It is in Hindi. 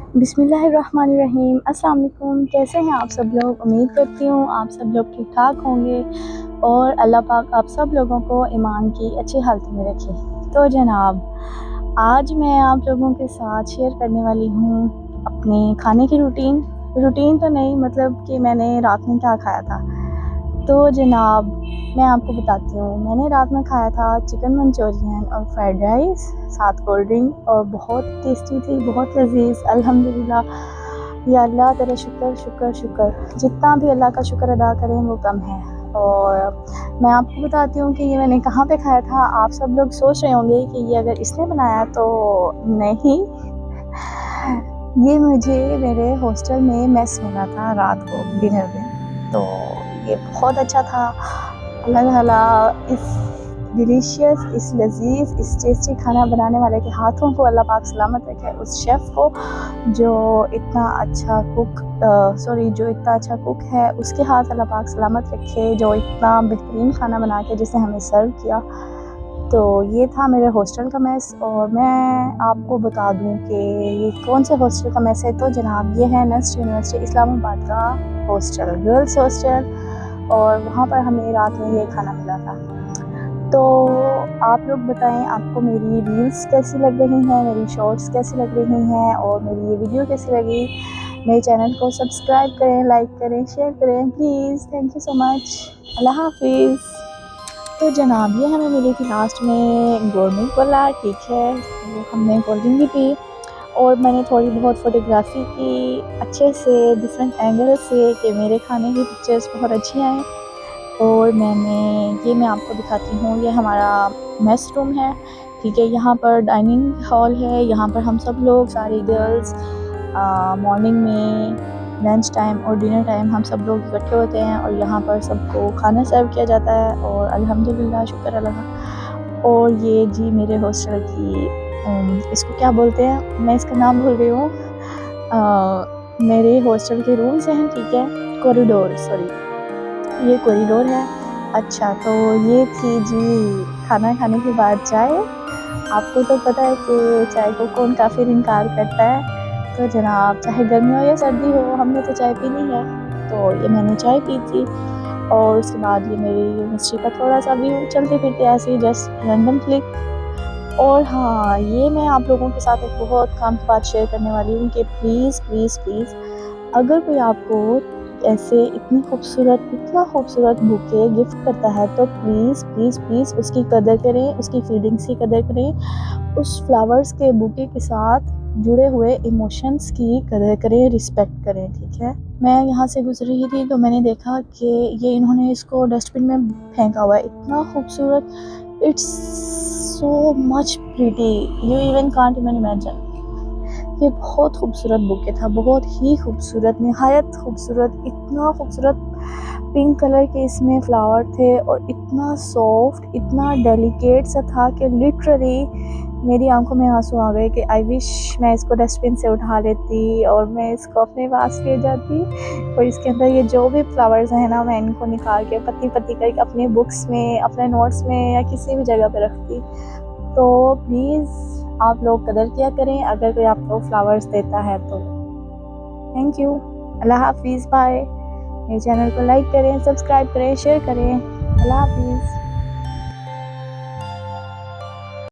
बिस्मिल्लाहिर्रहमानिर्रहीम। अस्सलाम वालेकुम। कैसे हैं आप सब लोग? उम्मीद करती हूँ आप सब लोग ठीक ठाक होंगे और अल्लाह पाक आप सब लोगों को ईमान की अच्छी हालत में रखे। तो जनाब, आज मैं आप लोगों के साथ शेयर करने वाली हूँ अपने खाने की रूटीन तो नहीं, मतलब कि मैंने रात में क्या खाया था। तो जनाब, मैं आपको बताती हूँ, मैंने रात में खाया था चिकन मंचूरियन और फ्राइड राइस, साथ कोल्ड ड्रिंक, और बहुत टेस्टी थी, बहुत लजीज। अल्हम्दुलिल्लाह। या अल्लाह तेरा शुक्र शुक्र शुक्र, जितना भी अल्लाह का शुक्र अदा करें वो कम है। और मैं आपको बताती हूँ कि ये मैंने कहाँ पे खाया था। आप सब लोग सोच रहे होंगे कि ये अगर इसने बनाया, तो नहीं, ये मुझे मेरे हॉस्टल में मेस मिला था रात को डिनर में। तो ये बहुत अच्छा था। अल्लाह ताला इस डिलीशियस, इस लजीज, इस टेस्टी खाना बनाने वाले के हाथों को अल्लाह पाक सलामत रखे। उस शेफ़ को जो इतना अच्छा कुक है, उसके हाथ अल्लाह पाक सलामत रखे, जो इतना बेहतरीन खाना बना के जिसने हमें सर्व किया। तो ये था मेरे हॉस्टल का मेस। और मैं आपको बता दूं कि ये कौन से हॉस्टल का मेस है। तो जनाब, ये है नस्ट यूनिवर्सिटी इस्लामाबाद का हॉस्टल, गर्ल्स हॉस्टल, और वहाँ पर हमें रात में ये खाना मिला था। तो आप लोग बताएं, आपको मेरी रील्स कैसी लग रही हैं, मेरी शॉर्ट्स कैसी लग रही हैं, और मेरी ये वीडियो कैसी लगी। मेरे चैनल को सब्सक्राइब करें, लाइक करें, शेयर करें please. Thank you so much. अल्लाह हाफिज़। तो जनाब, ये हमें मिली थी लास्ट में गवर्नमेंट वाला, ठीक है। तो हमने कोल्ड ड्रिंक भी पी, और मैंने थोड़ी बहुत फ़ोटोग्राफी की अच्छे से, डिफरेंट एंगल से, कि मेरे खाने की पिक्चर्स बहुत अच्छी आएँ। और मैं आपको दिखाती हूँ, ये हमारा मेस रूम है, ठीक है। यहाँ पर डाइनिंग हॉल है, यहाँ पर हम सब लोग, सारी गर्ल्स, मॉर्निंग में लंच टाइम और डिनर टाइम हम सब लोग इकट्ठे होते हैं, और यहाँ पर सबको खाना सर्व किया जाता है। और अल्हम्दुलिल्लाह, शुक्र अल्लाह। और ये जी मेरे हॉस्टल की, इसको क्या बोलते हैं, मैं इसका नाम भूल गई हूँ। मेरे हॉस्टल के रूम्स हैं, ठीक है, कॉरिडोर, सॉरी, ये कॉरिडोर है। अच्छा, तो ये थी जी खाना खाने के बाद चाय। आपको तो पता है कि चाय को कौन काफ़ी इनकार करता है। तो जनाब, चाहे गर्मी हो या सर्दी हो, हमने तो चाय पीनी है। तो ये मैंने चाय पी थी। और उसके बाद ये मेरी यूनिवर्सिटी का थोड़ा सा व्यू, चलते फिरते ऐसे ही जस्ट रैंडम क्लिक। और हाँ, ये मैं आप लोगों के साथ एक बहुत काम की बात शेयर करने वाली हूँ कि प्लीज़ प्लीज़ प्लीज़, अगर कोई आपको ऐसे इतना खूबसूरत बुके गिफ्ट करता है, तो प्लीज़ प्लीज़ प्लीज़ उसकी कदर करें, उसकी फीलिंग्स की कदर करें, उस फ्लावर्स के बुके के साथ जुड़े हुए इमोशंस की कदर करें, रिस्पेक्ट करें, ठीक है। मैं यहाँ से गुजर रही थी तो मैंने देखा कि ये इन्होंने इसको डस्टबिन में फेंका हुआ है। इतना खूबसूरत, it's so much pretty, you even can't even imagine. ये बहुत खूबसूरत बुके था, बहुत ही खूबसूरत, निहायत खूबसूरत, इतना खूबसूरत पिंक कलर के इसमें फ्लावर थे, और इतना सॉफ्ट, इतना डेलिकेट सा था कि लिटरली मेरी आंखों में आंसू आ गए कि आई विश मैं इसको डस्टबिन से उठा लेती और मैं इसको अपने पास ले जाती, और इसके अंदर ये जो भी फ्लावर्स हैं ना, मैं इनको निकाल के पत्ती पत्ती करके अपने बुक्स में, अपने नोट्स में, या किसी भी जगह पे रखती। तो प्लीज़ आप लोग कदर किया करें अगर कोई आपको फ्लावर्स देता है तो। Thank you. अल्लाह हाफिज़। बाय। मेरे चैनल को लाइक करें, सब्सक्राइब करें, शेयर करें। अल्लाह हाफिज़।